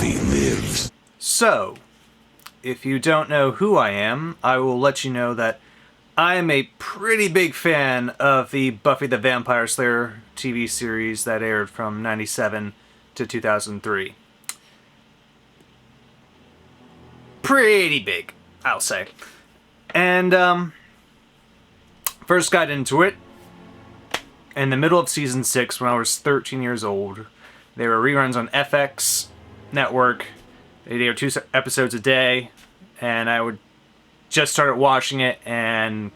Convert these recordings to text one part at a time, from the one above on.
Buffy lives. So, if you don't know who I am, I will let you know that I am a pretty big fan of the Buffy the Vampire Slayer TV series that aired from 97 to 2003. Pretty big, I'll say. And, first got into it in the middle of season 6 when I was 13 years old. They were reruns on FX network. They aired 2 episodes a day, and I would just started watching it, and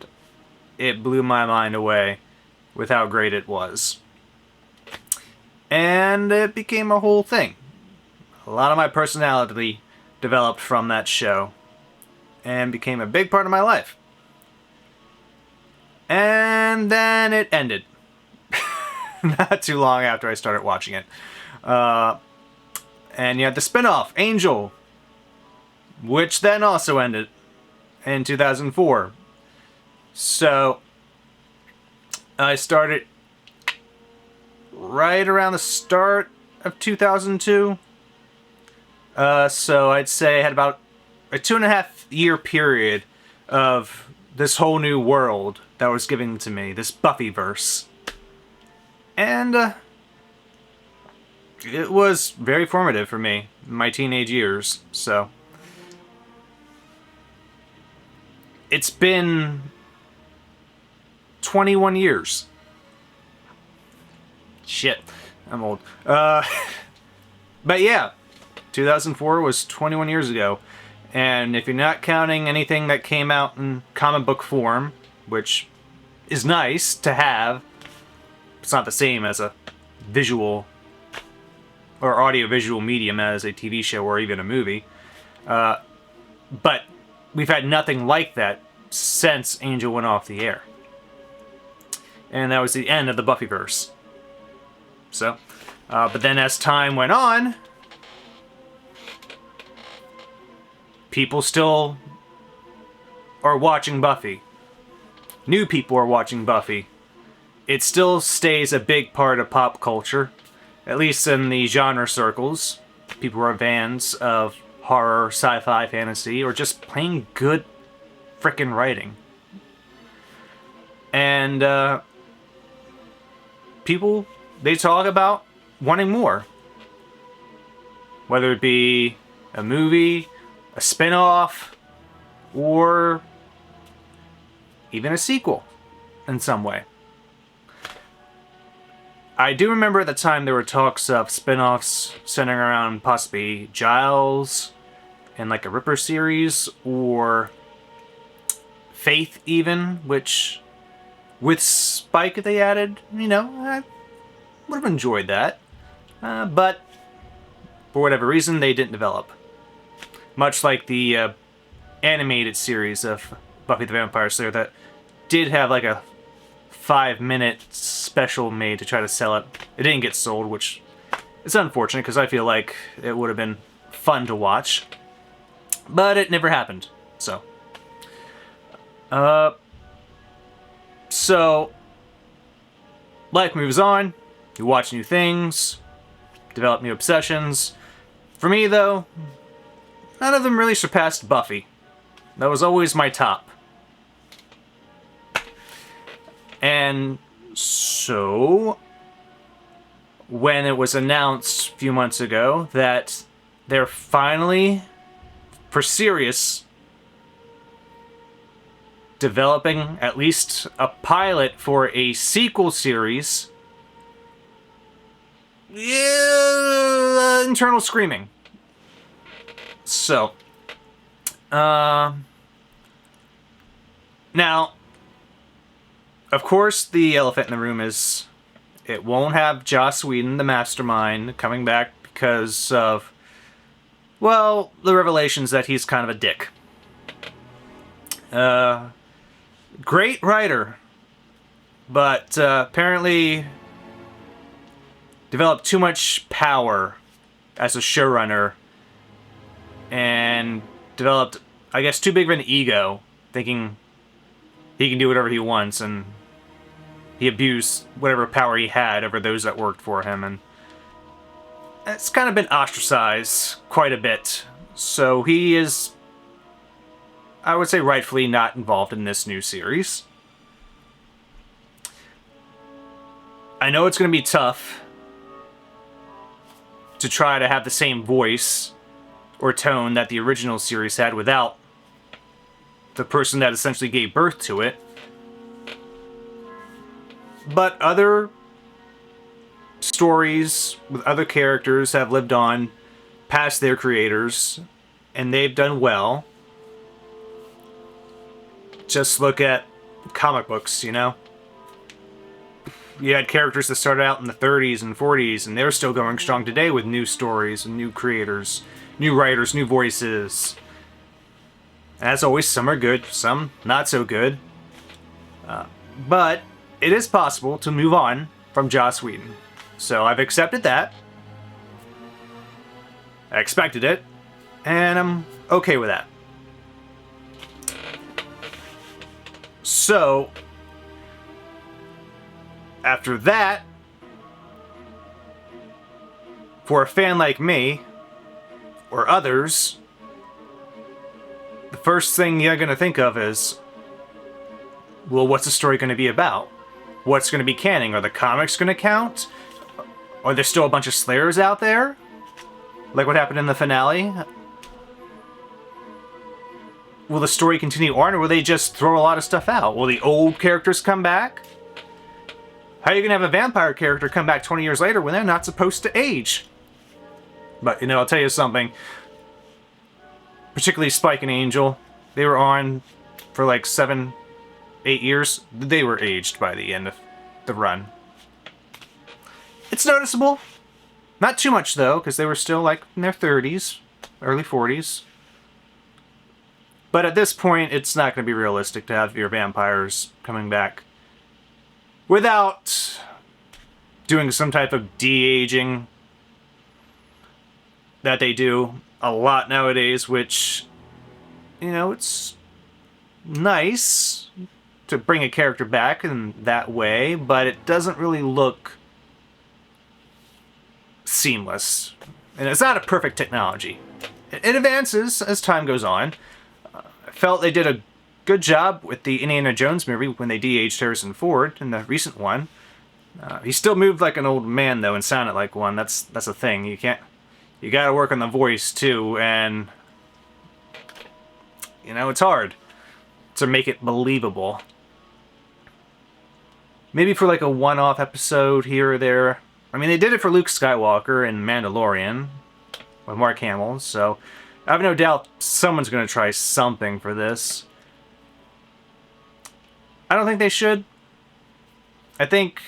it blew my mind away with how great it was. And it became a whole thing. A lot of my personality developed from that show, and became a big part of my life. And then it ended. Not too long after I started watching it. And you had the spin-off, Angel, which then also ended in 2004. So, I started right around the start of 2002. So I'd say I had about a 2.5-year period of this whole new world that was given to me, this Buffyverse. And it was very formative for me in my teenage years, so it's been 21 years. Shit, I'm old. But yeah, 2004 was 21 years ago. And if you're not counting anything that came out in comic book form, which is nice to have, it's not the same as a visual or audio-visual medium as a TV show or even a movie. But we've had nothing like that since Angel went off the air. And that was the end of the Buffyverse. So, but then as time went on, people still are watching Buffy. New people are watching Buffy. It still stays a big part of pop culture, at least in the genre circles. People are fans of horror, sci-fi, fantasy, or just plain good frickin' writing. And people, they talk about wanting more. Whether it be a movie, a spin-off, or even a sequel in some way. I do remember at the time there were talks of spin-offs centering around possibly Giles and like a Ripper series, or Faith even, which with Spike they added, I would have enjoyed that. But for whatever reason they didn't develop. Much like the animated series of Buffy the Vampire Slayer that did have like a 5-minute special made to try to sell it. It didn't get sold, which is unfortunate because I feel like it would have been fun to watch. But it never happened. So life moves on. You watch new things, develop new obsessions. For me, though, none of them really surpassed Buffy. That was always my top. And so, when it was announced a few months ago that they're finally, for serious, developing at least a pilot for a sequel series, yeah, internal screaming. So, now, of course, the elephant in the room is it won't have Joss Whedon, the mastermind, coming back because of, well, the revelations that he's kind of a dick. Great writer, but apparently developed too much power as a showrunner and developed, I guess, too big of an ego, thinking he can do whatever he wants, and he abused whatever power he had over those that worked for him. And it's kind of been ostracized quite a bit. So he is, I would say, rightfully not involved in this new series. I know it's going to be tough to try to have the same voice or tone that the original series had without the person that essentially gave birth to it. But other stories with other characters have lived on past their creators, and they've done well. Just look at comic books, you know? You had characters that started out in the 30s and 40s, and they're still going strong today with new stories and new creators, new writers, new voices. As always, some are good, some not so good. But it is possible to move on from Joss Whedon. So I've accepted that. I expected it, and I'm okay with that. So, after that, for a fan like me, or others, the first thing you're going to think of is, well, what's the story going to be about? What's going to be canon? Are the comics going to count? Are there still a bunch of Slayers out there? Like what happened in the finale? Will the story continue on, or will they just throw a lot of stuff out? Will the old characters come back? How are you going to have a vampire character come back 20 years later when they're not supposed to age? But, you know, I'll tell you something. Particularly Spike and Angel. They were on for like 7, 8 years. They were aged by the end of the run. It's noticeable. Not too much, though, because they were still like in their 30s, early 40s. But at this point, it's not going to be realistic to have your vampires coming back without doing some type of de-aging that they do a lot nowadays, which, you know, it's nice to bring a character back in that way, but it doesn't really look seamless. And it's not a perfect technology. It advances as time goes on. I felt they did a good job with the Indiana Jones movie when they de-aged Harrison Ford in the recent one. He still moved like an old man, though, and sounded like one. That's a thing. You gotta work on the voice, too, and, you know, it's hard to make it believable. Maybe for like a one-off episode here or there. I mean, they did it for Luke Skywalker in Mandalorian with Mark Hamill, so I have no doubt someone's going to try something for this. I don't think they should. I think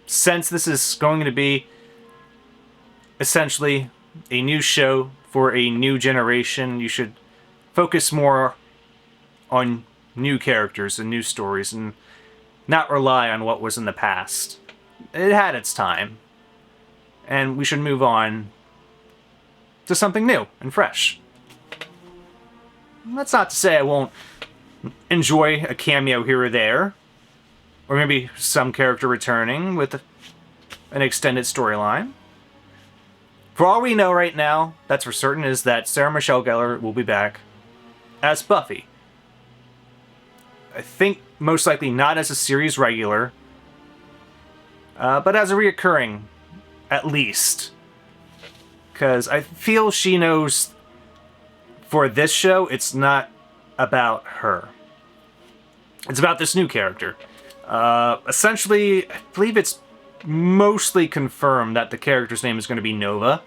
since this is going to be essentially a new show for a new generation, you should focus more on new characters and new stories and not rely on what was in the past. It had its time, and we should move on to something new and fresh. That's not to say I won't enjoy a cameo here or there, or maybe some character returning with an extended storyline. For all we know right now, that's for certain, is that Sarah Michelle Gellar will be back as Buffy. I think most likely not as a series regular, but as a reoccurring, at least. Because I feel she knows for this show, it's not about her. It's about this new character. Essentially, I believe it's mostly confirmed that the character's name is going to be Nova.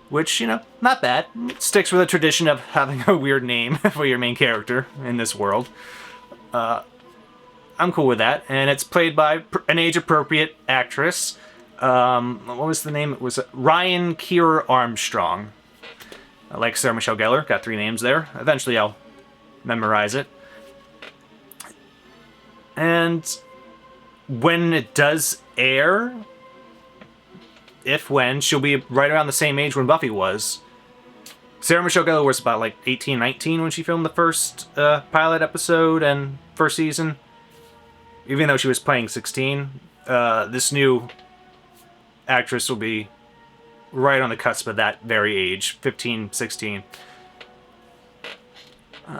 Which, you know, not bad. It sticks with the tradition of having a weird name for your main character in this world. I'm cool with that. And it's played by an age-appropriate actress. What was the name? It was Ryan Keir Armstrong. I like Sarah Michelle Gellar. Got 3 names there. Eventually I'll memorize it. And when it does air, when, she'll be right around the same age when Buffy was. Sarah Michelle Gellar was about like 18, 19 when she filmed the first pilot episode and first season. Even though she was playing 16, this new actress will be right on the cusp of that very age, 15, 16.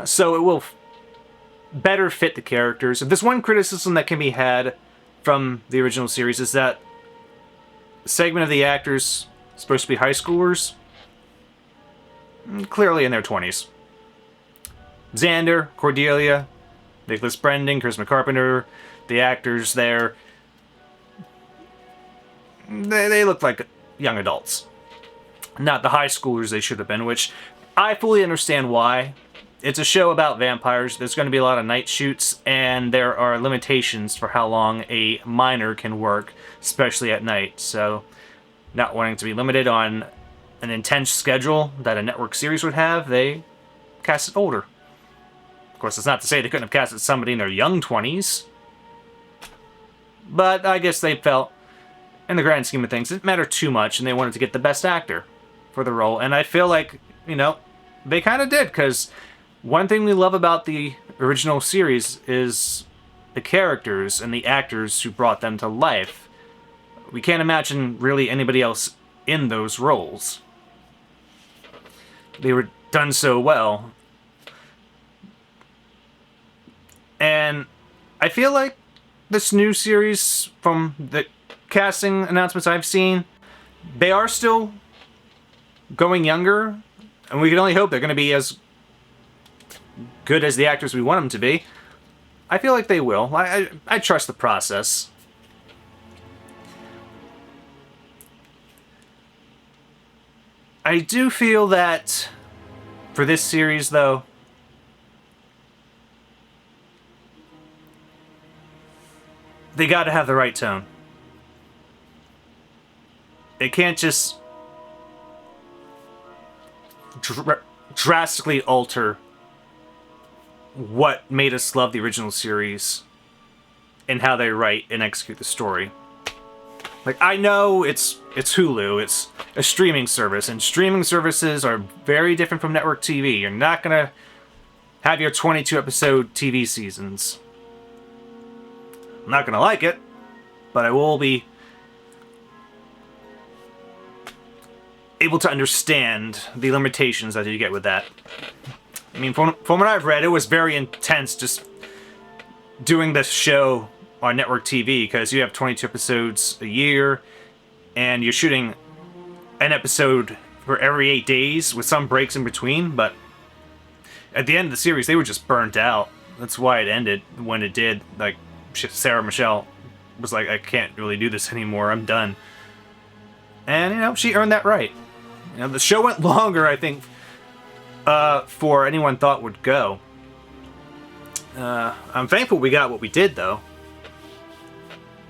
So it will better fit the characters. If there's one criticism that can be had from the original series is that a segment of the actors supposed to be high schoolers, clearly in their 20s. Xander, Cordelia, Nicholas Brendon, Charisma Carpenter, the actors there, they look like young adults. Not the high schoolers they should have been, which I fully understand why. It's a show about vampires. There's going to be a lot of night shoots, and there are limitations for how long a minor can work, especially at night. So, not wanting to be limited on an intense schedule that a network series would have, they cast it older. Of course, it's not to say they couldn't have casted somebody in their young 20s. But I guess they felt, in the grand scheme of things, it didn't matter too much, and they wanted to get the best actor for the role. And I feel like, they kind of did, because one thing we love about the original series is the characters and the actors who brought them to life. We can't imagine really anybody else in those roles. They were done so well. And I feel like this new series, from the casting announcements I've seen, they are still going younger, and we can only hope they're going to be as good as the actors we want them to be. I feel like they will. I trust the process. I do feel that for this series, though, they gotta have the right tone. It can't just drastically alter what made us love the original series and how they write and execute the story. Like, I know it's Hulu, it's a streaming service, and streaming services are very different from network TV. You're not gonna have your 22 episode TV seasons. I'm not gonna like it, but I will be able to understand the limitations that you get with that. I mean, from what I've read, it was very intense just doing this show on network TV, because you have 22 episodes a year, and you're shooting an episode for every 8 days with some breaks in between, but at the end of the series, they were just burnt out. That's why it ended when it did. Like, Sarah Michelle was like, I can't really do this anymore, I'm done. And, she earned that right. The show went longer, I think, for anyone thought would go. I'm thankful we got what we did, though.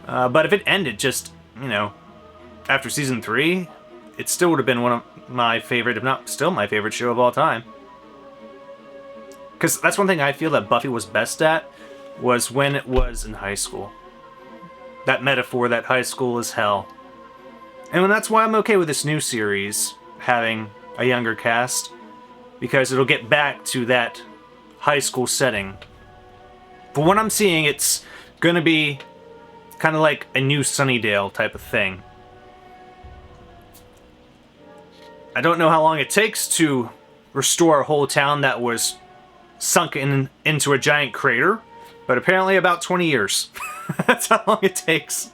But if it ended just, after season 3, it still would have been one of my favorite, if not still my favorite show of all time. Because that's one thing I feel that Buffy was best at, was when it was in high school. That metaphor that high school is hell. And that's why I'm okay with this new series having a younger cast, because it'll get back to that high school setting. But what I'm seeing, it's gonna be kind of like a new Sunnydale type of thing. I don't know how long it takes to restore a whole town that was sunken into a giant crater, but apparently about 20 years. That's how long it takes.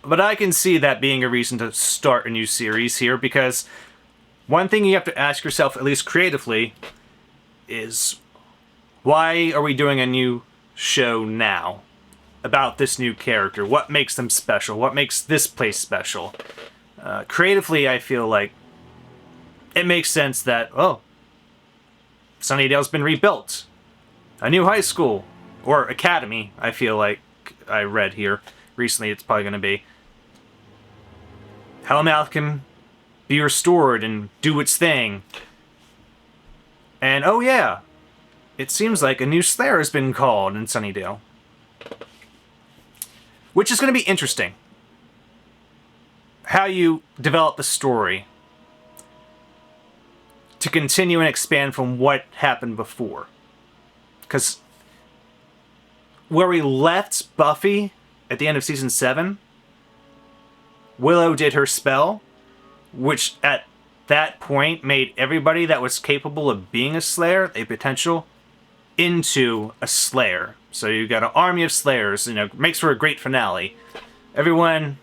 But I can see that being a reason to start a new series here, because one thing you have to ask yourself, at least creatively, is why are we doing a new show now about this new character? What makes them special? What makes this place special? Creatively, I feel like it makes sense that, Sunnydale's been rebuilt. A new high school, or academy, I feel like I read here recently it's probably going to be. Hellmouth can be restored and do its thing. And, oh yeah, it seems like a new Slayer has been called in Sunnydale. Which is going to be interesting. How you develop the story to continue and expand from what happened before. Because where we left Buffy at the end of season 7, Willow did her spell, which at that point made everybody that was capable of being a Slayer, a potential, into a Slayer. So you got an army of Slayers, makes for a great finale. Everyone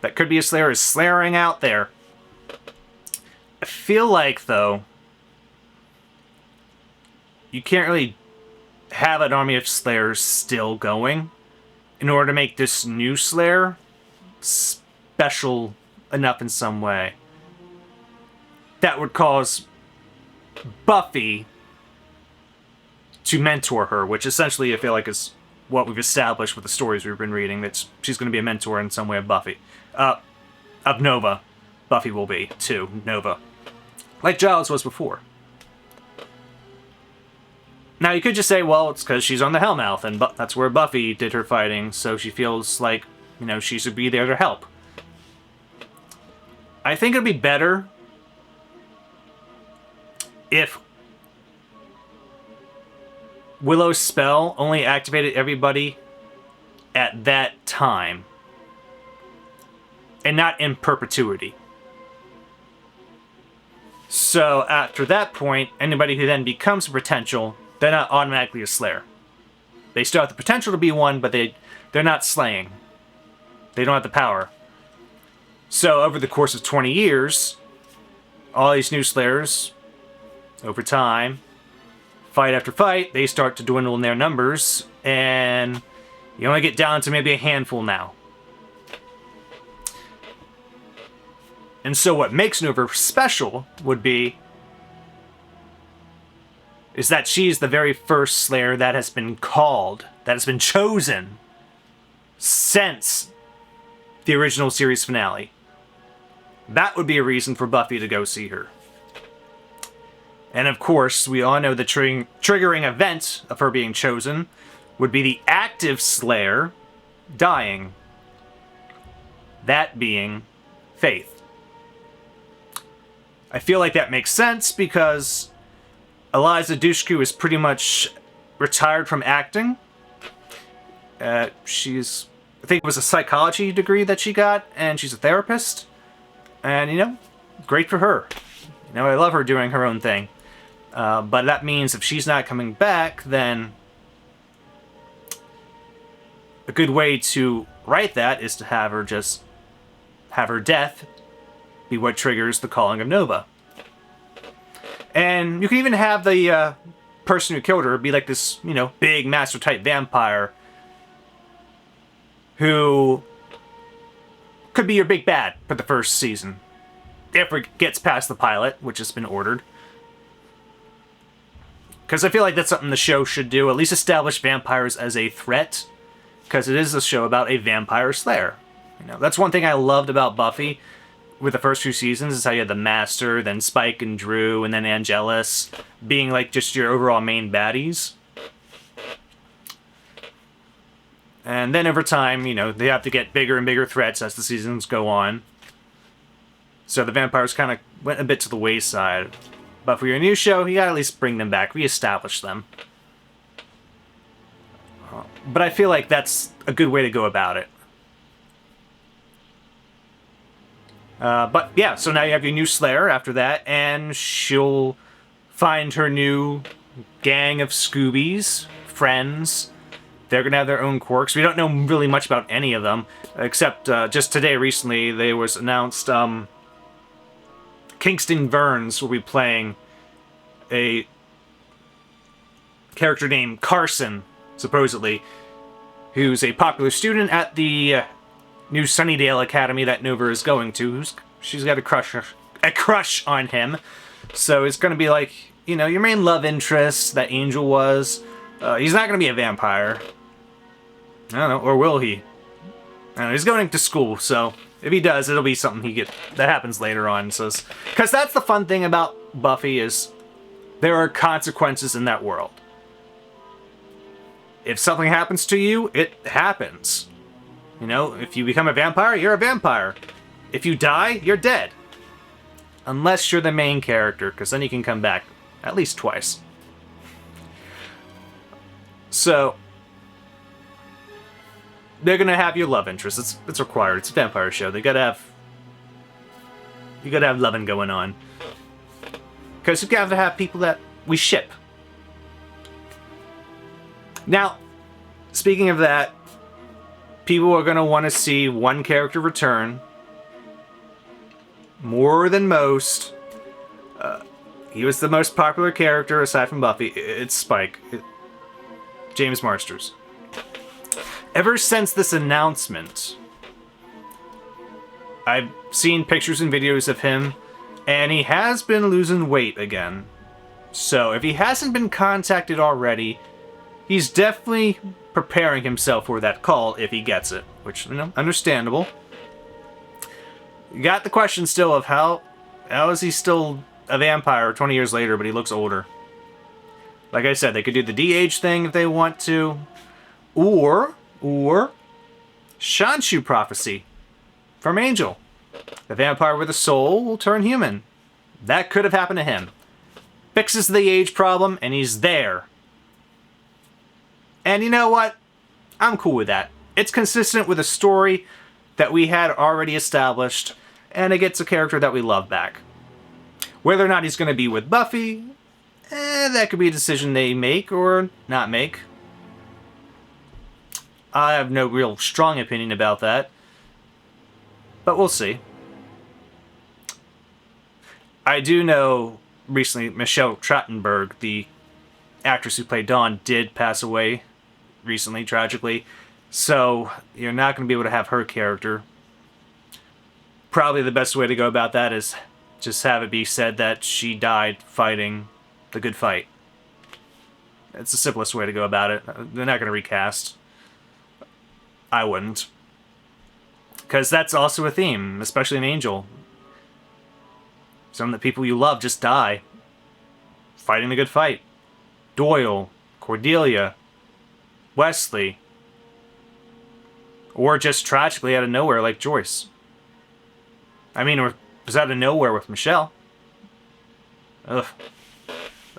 that could be a Slayer is slayering out there. I feel like, though, you can't really have an army of Slayers still going in order to make this new Slayer special enough in some way that would cause Buffy to mentor her, which essentially I feel like is what we've established with the stories we've been reading, that she's going to be a mentor in some way of Buffy. Of Nova. Buffy will be, too. Nova. Like Giles was before. Now, you could just say, well, it's because she's on the Hellmouth, and that's where Buffy did her fighting, so she feels like, she should be there to help. I think it'd be better if Willow's spell only activated everybody at that time, and not in perpetuity. So after that point, anybody who then becomes a potential, they're not automatically a Slayer. They still have the potential to be one, but they're not slaying. They don't have the power. So over the course of 20 years, all these new Slayers, over time, fight after fight, they start to dwindle in their numbers, and you only get down to maybe a handful now. And so what makes Nova special is that she's the very first Slayer that has been called, that has been chosen since the original series finale. That would be a reason for Buffy to go see her. And of course, we all know the triggering event of her being chosen would be the active Slayer dying. That being Faith. I feel like that makes sense because Eliza Dushku is pretty much retired from acting. I think it was a psychology degree that she got, and she's a therapist. And, great for her. I love her doing her own thing. But that means if she's not coming back, then a good way to write that is to have her death be what triggers the calling of Nova. And you can even have the person who killed her be like this, big master-type vampire who could be your big bad for the first season. If it gets past the pilot, which has been ordered. Because I feel like that's something the show should do, at least establish vampires as a threat. Because it is a show about a vampire slayer. That's one thing I loved about Buffy with the first few seasons, is how you had the Master, then Spike and Drew, and then Angelus being like just your overall main baddies. And then over time, they have to get bigger and bigger threats as the seasons go on. So the vampires kind of went a bit to the wayside. But for your new show, you gotta at least bring them back, reestablish them. But I feel like that's a good way to go about it. But yeah, so now you have your new Slayer after that, and she'll find her new gang of Scoobies, friends. They're going to have their own quirks. We don't know really much about any of them, except just today, recently, they was announced Kingston Burns will be playing a character named Carson, supposedly, who's a popular student at the new Sunnydale Academy that Nova is going to. She's got a crush on him. So it's going to be like, your main love interest that Angel was. He's not going to be a vampire. I don't know, or will he? I don't know, he's going to school, so if he does, it'll be something that happens later on. So, because that's the fun thing about Buffy is there are consequences in that world. If something happens to you, it happens. If you become a vampire, you're a vampire. If you die, you're dead. Unless you're the main character, because then you can come back at least twice. So, they're gonna have your love interest. It's required. It's a vampire show. You gotta have loving going on. Because you gotta have people that we ship. Now, speaking of that, people are gonna want to see one character return. More than most. He was the most popular character aside from Buffy. It's Spike. James Marsters. Ever since this announcement, I've seen pictures and videos of him, and he has been losing weight again. So if he hasn't been contacted already, he's definitely preparing himself for that call if he gets it, which, you know, understandable. You got the question still of how is he still a vampire 20 years later, but he looks older. Like I said, they could do the de-age thing if they want to, or Shanshu prophecy from Angel. The vampire with a soul will turn human. That could have happened to him. Fixes the age problem, and he's there. And you know what? I'm cool with that. It's consistent with a story that we had already established, and it gets a character that we love back. Whether or not he's going to be with Buffy, that could be a decision they make or not make. I have no real strong opinion about that, but we'll see. I do know recently Michelle Trachtenberg, the actress who played Dawn, did pass away recently, tragically, so you're not going to be able to have her character. Probably the best way to go about that is just have it be said that she died fighting the good fight. It's the simplest way to go about it. They're not going to recast. I wouldn't. Because that's also a theme, especially in Angel. Some of the people you love just die fighting the good fight. Doyle, Cordelia, Wesley, or just tragically out of nowhere like Joyce. I mean, it was out of nowhere with Michelle. Ugh.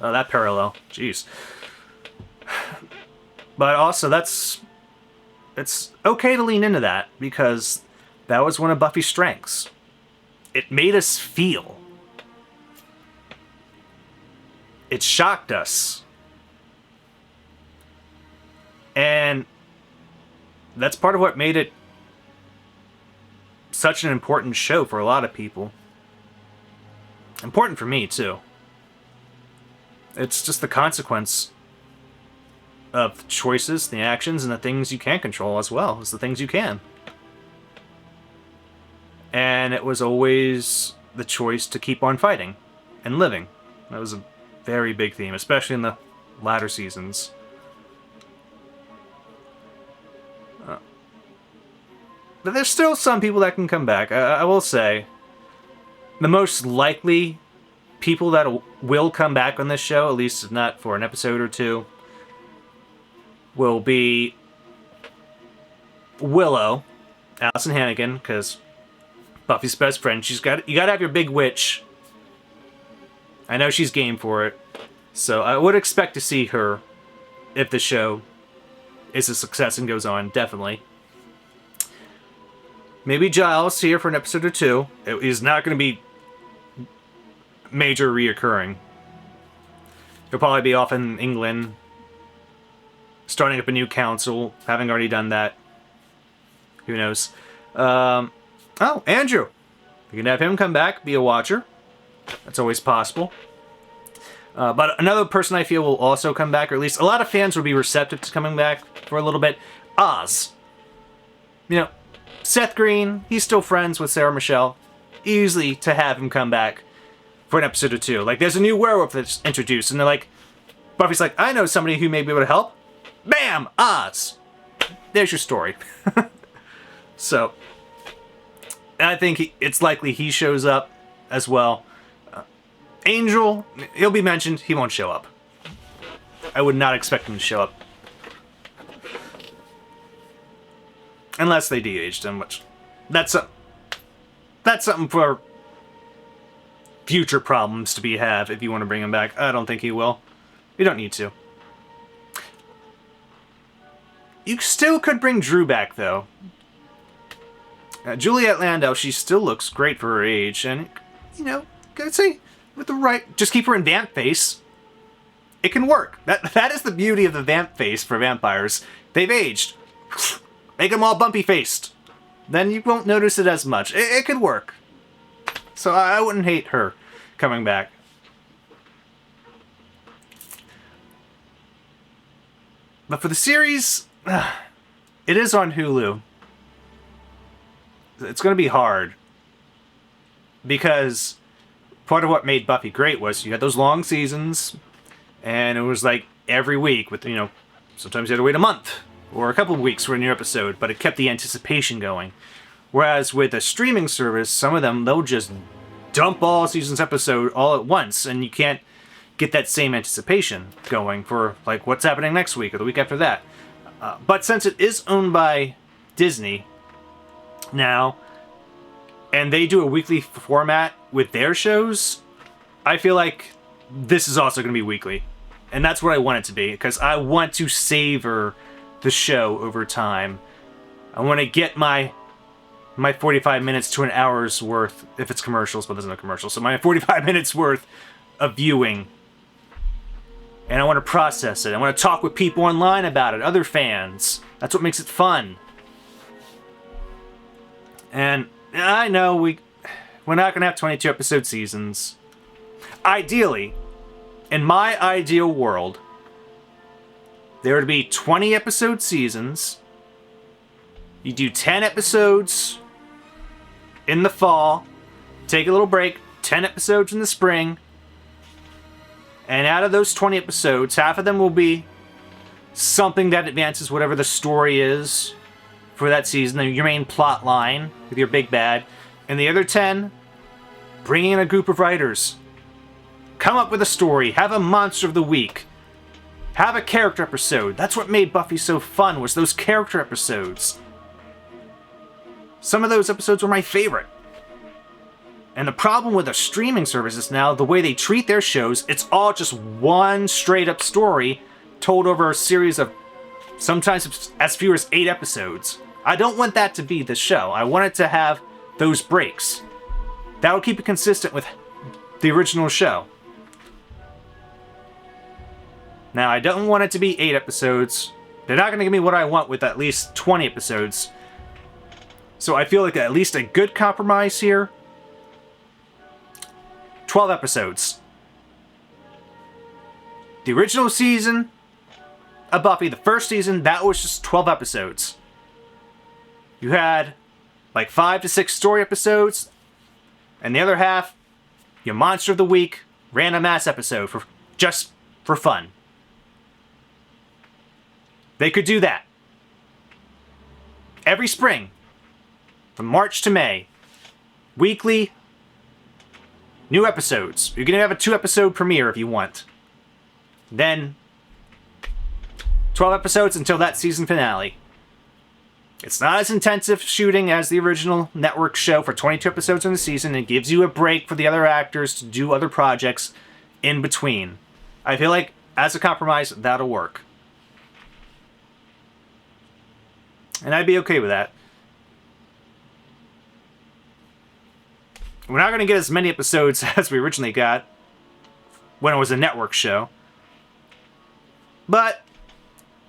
Oh, that parallel. Jeez. But also, it's okay to lean into that, because that was one of Buffy's strengths. It made us feel. It shocked us. And that's part of what made it such an important show for a lot of people. Important for me, too. It's just the consequence of the choices, the actions, and the things you can't control as well as the things you can. And it was always the choice to keep on fighting and living. That was a very big theme, especially in the latter seasons. But there's still some people that can come back. I will say, the most likely people that will come back on this show, at least if not for an episode or two, will be Willow, Allison Hannigan, because Buffy's best friend. You gotta have your big witch. I know she's game for it, so I would expect to see her if the show is a success and goes on, definitely. Maybe Giles here for an episode or two. It is not going to be major reoccurring. He'll probably be off in England, starting up a new council, having already done that. Who knows? Oh, Andrew. You can have him come back, be a watcher. That's always possible. But another person I feel will also come back, or at least a lot of fans will be receptive to coming back for a little bit. Oz. You know, Seth Green, he's still friends with Sarah Michelle. Easily to have him come back for an episode or two. Like, there's a new werewolf that's introduced, and they're like, Buffy's like, I know somebody who may be able to help. Bam! Oz! There's your story. So, I think it's likely he shows up as well. Angel, he'll be mentioned, he won't show up. I would not expect him to show up. Unless they de-aged him, which that's something for future problems to be had if you want to bring him back. I don't think he will. You don't need to. You still could bring Drew back, though. Juliet Landau, she still looks great for her age, and, you know, I'd say, with the right... Just keep her in vamp face. It can work. That is the beauty of the vamp face for vampires. They've aged. Make them all bumpy-faced. Then you won't notice it as much. It could work. So I wouldn't hate her coming back. But for the series, it is on Hulu. It's going to be hard. Because part of what made Buffy great was you had those long seasons, and it was like every week with, you know, sometimes you had to wait a month or a couple of weeks for a new episode, but it kept the anticipation going. Whereas with a streaming service, some of them, they'll just dump all season's episode all at once, and you can't get that same anticipation going for, like, what's happening next week or the week after that. But since it is owned by Disney now, and they do a weekly format with their shows, I feel like this is also going to be weekly. And that's what I want it to be, because I want to savor the show over time. I want to get my 45 minutes to an hour's worth, if it's commercials, but there's no commercials, so my 45 minutes worth of viewing. And I want to process it. I want to talk with people online about it, other fans. That's what makes it fun. And I know we're not going to have 22 episode seasons. Ideally, in my ideal world, there would be 20 episode seasons. You do 10 episodes in the fall, take a little break, 10 episodes in the spring, and out of those 20 episodes, half of them will be something that advances whatever the story is for that season, your main plot line with your big bad, and the other 10, bring in a group of writers. Come up with a story, have a monster of the week, have a character episode. That's what made Buffy so fun, was those character episodes. Some of those episodes were my favorite. And the problem with the streaming services now, the way they treat their shows, it's all just one straight up story told over a series of sometimes as few as 8 episodes. I don't want that to be the show. I want it to have those breaks. That will keep it consistent with the original show. Now, I don't want it to be 8 episodes. They're not going to give me what I want with at least 20 episodes. So I feel like at least a good compromise here. 12 episodes. The original season of Buffy, the first season, that was just 12 episodes. You had like 5 to 6 story episodes, and the other half, your Monster of the Week, random ass episode for just for fun. They could do that. Every spring, from March to May, weekly, new episodes. You're going to have a 2-episode premiere if you want. Then, 12 episodes until that season finale. It's not as intensive shooting as the original network show for 22 episodes in the season. It gives you a break for the other actors to do other projects in between. I feel like, as a compromise, that'll work. And I'd be okay with that. We're not going to get as many episodes as we originally got when it was a network show. But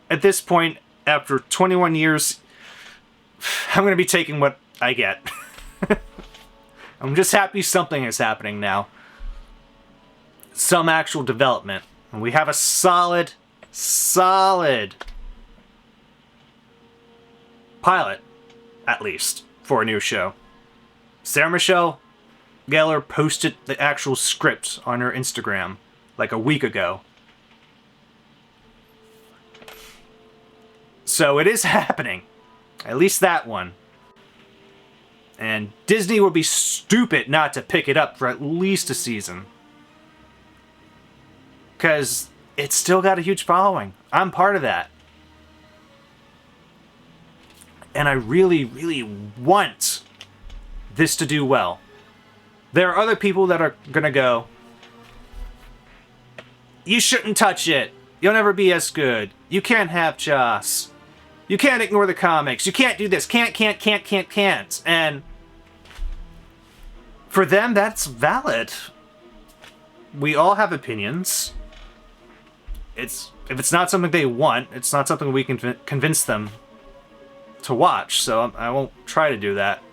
at this point, after 21 years, I'm going to be taking what I get. I'm just happy something is happening now. Some actual development. And we have a solid pilot, at least, for a new show. Sarah Michelle Gellar posted the actual script on her Instagram like a week ago. So it is happening. At least that one. And Disney would be stupid not to pick it up for at least a season. Because it's still got a huge following. I'm part of that. And I really, really want this to do well. There are other people that are going to go, you shouldn't touch it. You'll never be as good. You can't have Joss. You can't ignore the comics. You can't do this. Can't. And for them, that's valid. We all have opinions. If it's not something they want, it's not something we can convince them to watch, so I won't try to do that.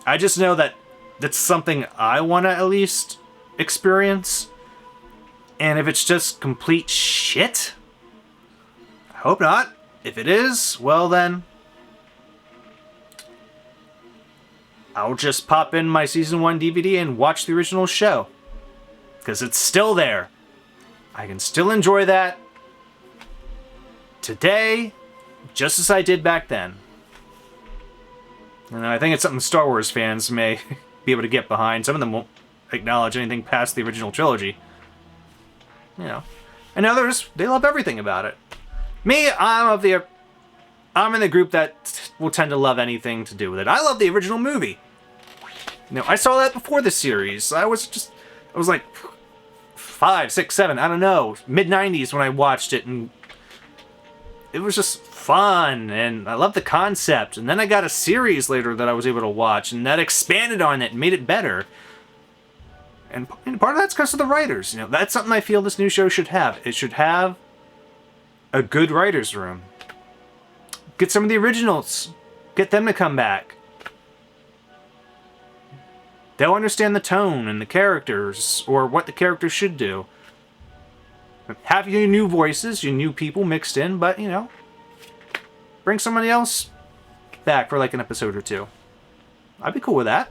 I just know that that's something I want to at least experience. And if it's just complete shit, I hope not. If it is, well then, I'll just pop in my Season 1 DVD and watch the original show. Because it's still there. I can still enjoy that today, just as I did back then. And I think it's something Star Wars fans may be able to get behind. Some of them won't acknowledge anything past the original trilogy. You know. And others, they love everything about it. Me, I'm in the group that will tend to love anything to do with it. I love the original movie. You know, I saw that before the series. I was like 5, 6, 7, I don't know, mid-90s when I watched it, and it was just fun, and I loved the concept. And then I got a series later that I was able to watch, and that expanded on it and made it better. And part of that's because of the writers. You know, that's something I feel this new show should have. It should have a good writer's room. Get some of the originals. Get them to come back. They'll understand the tone and the characters, or what the characters should do. Have your new voices, your new people mixed in, but, you know, bring somebody else back for like an episode or two. I'd be cool with that.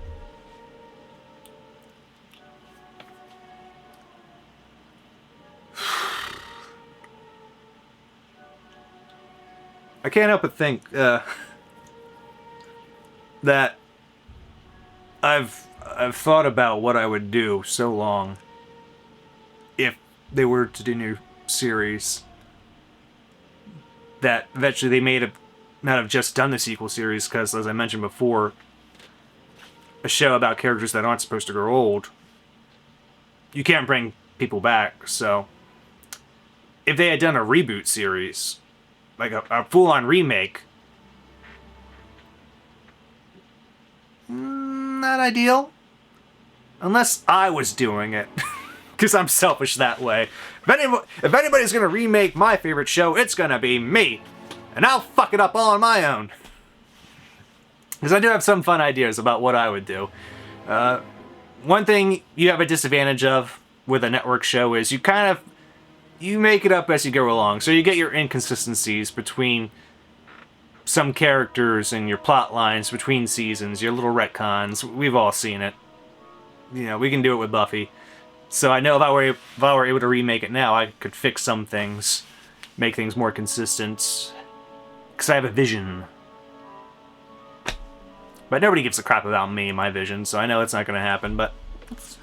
I can't help but think that I've thought about what I would do so long if they were to do new series, that eventually they may not have just done the sequel series, because, as I mentioned before, a show about characters that aren't supposed to grow old, you can't bring people back. So if they had done a reboot series, like a full-on remake, not ideal. Unless I was doing it. Because I'm selfish that way. If anybody's going to remake my favorite show, it's going to be me. And I'll fuck it up all on my own. Because I do have some fun ideas about what I would do. One thing you have a disadvantage of with a network show is you make it up as you go along. So you get your inconsistencies between some characters and your plot lines between seasons, your little retcons. We've all seen it. You know, we can do it with Buffy. So I know if I were able to remake it now, I could fix some things, make things more consistent, because I have a vision. But nobody gives a crap about me and my vision, so I know it's not going to happen, but it's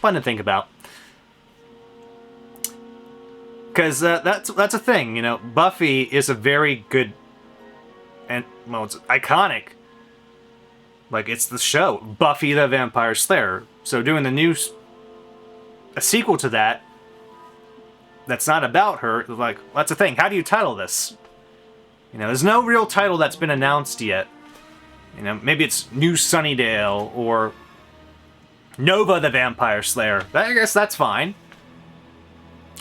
fun to think about. Because that's a thing, you know. Buffy is a very good, and, well, it's iconic. Like, it's the show, Buffy the Vampire Slayer. So doing a sequel to that, that's not about her, like, that's the thing. How do you title this? You know, there's no real title that's been announced yet. You know, maybe it's New Sunnydale, or Nova the Vampire Slayer. I guess that's fine.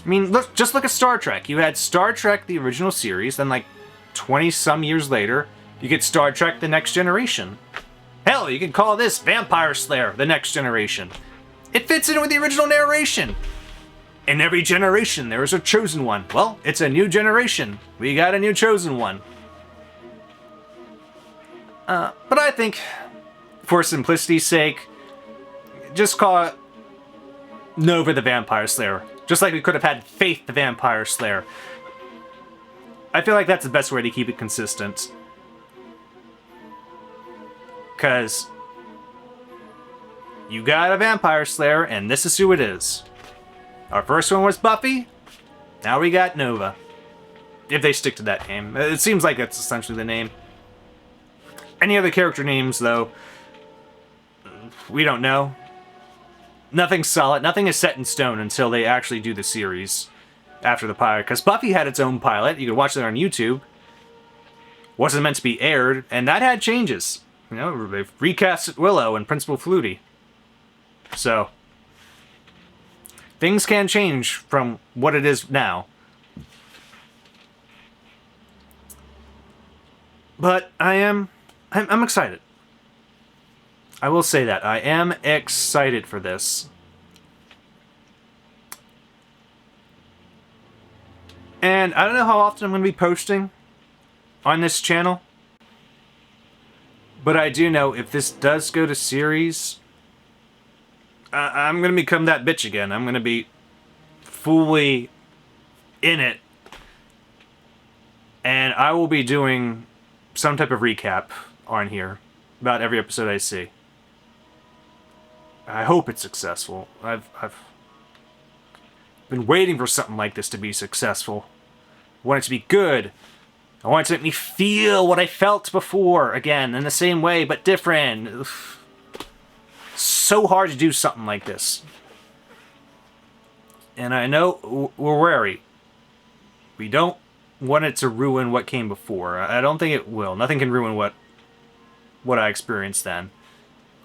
I mean, just look at Star Trek. You had Star Trek, the original series, then like 20-some years later, you get Star Trek, The Next Generation. Hell, you could call this Vampire Slayer, The Next Generation. It fits in with the original narration. In every generation, there is a chosen one. Well, it's a new generation. We got a new chosen one. But I think, for simplicity's sake, just call it Nova the Vampire Slayer. Just like we could have had Faith the Vampire Slayer. I feel like that's the best way to keep it consistent. Because you got a Vampire Slayer, and this is who it is. Our first one was Buffy. Now we got Nova. If they stick to that name. It seems like that's essentially the name. Any other character names, though, we don't know. Nothing's solid. Nothing is set in stone until they actually do the series. after the pilot, because Buffy had its own pilot. You could watch it on YouTube. Wasn't meant to be aired, and that had changes. You know, they've recast Willow and Principal Flutie. So, things can change from what it is now. But I'm excited. I will say that. I am excited for this. And I don't know how often I'm going to be posting on this channel. But I do know if this does go to series, I'm going to become that bitch again. I'm going to be fully in it. And I will be doing some type of recap on here about every episode I see. I hope it's successful. I've been waiting for something like this to be successful. I want it to be good. I want it to make me feel what I felt before, again, in the same way, but different. Ugh. So hard to do something like this. And I know we're wary. We don't want it to ruin what came before. I don't think it will. Nothing can ruin what I experienced then.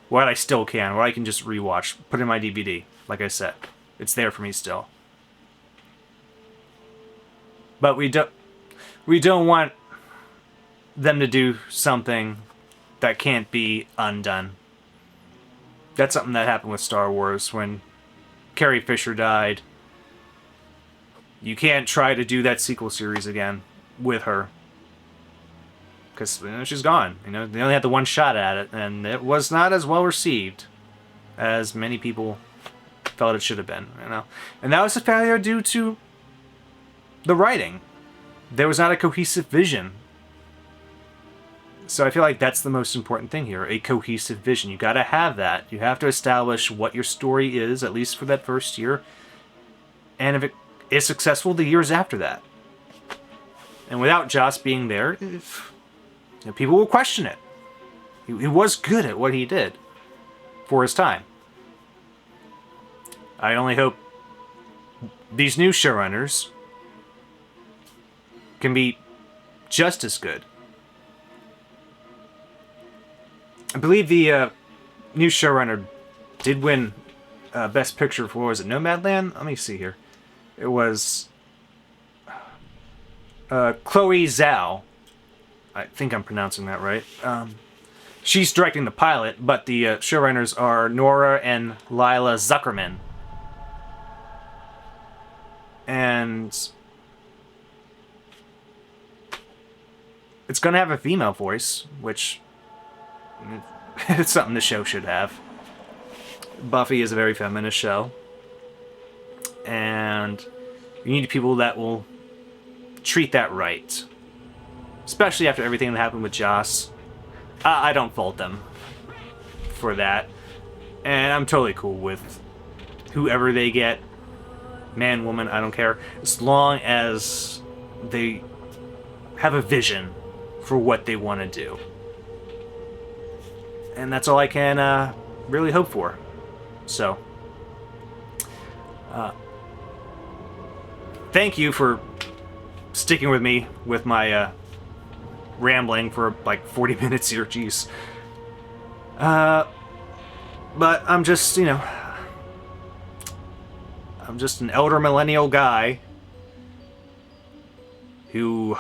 What I still can. What I can just rewatch. Put in my DVD. Like I said. It's there for me still. But we don't want them to do something that can't be undone. That's something that happened with Star Wars when Carrie Fisher died. You can't try to do that sequel series again with her. Because, you know, she's gone. You know, they only had the one shot at it, and it was not as well received as many people felt it should have been, you know. And that was a failure due to the writing. There was not a cohesive vision. So I feel like that's the most important thing here, a cohesive vision. You gotta have that. You have to establish what your story is, at least for that first year. And if it is successful, the years after that. And without Joss being there, you know, people will question it. He was good at what he did for his time. I only hope these new showrunners can be just as good. I believe the new showrunner did win Best Picture for, was it Nomadland? Let me see here. It was Chloe Zhao. I think I'm pronouncing that right. She's directing the pilot, but the showrunners are Nora and Lila Zuckerman. And it's going to have a female voice, which it's something the show should have. Buffy is a very feminist show. And you need people that will treat that right. Especially after everything that happened with Joss. I don't fault them for that. And I'm totally cool with whoever they get. Man, woman, I don't care. As long as they have a vision for what they want to do. And that's all I can really hope for. So, thank you for sticking with me with my rambling for like 40 minutes here, jeez. But I'm just, you know, I'm just an elder millennial guy who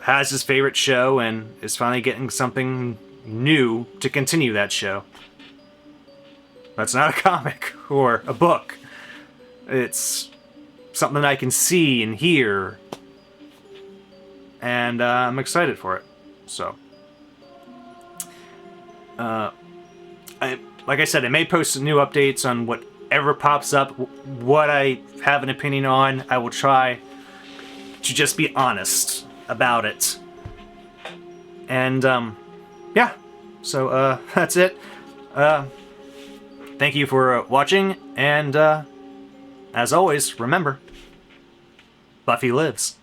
has his favorite show and is finally getting something new to continue that show. That's not a comic or a book. It's something I can see and hear. And I'm excited for it. So, like I said, I may post new updates on whatever pops up, what I have an opinion on. I will try to just be honest about it. And, yeah. So, that's it. Thank you for watching, and, as always, remember, Buffy lives.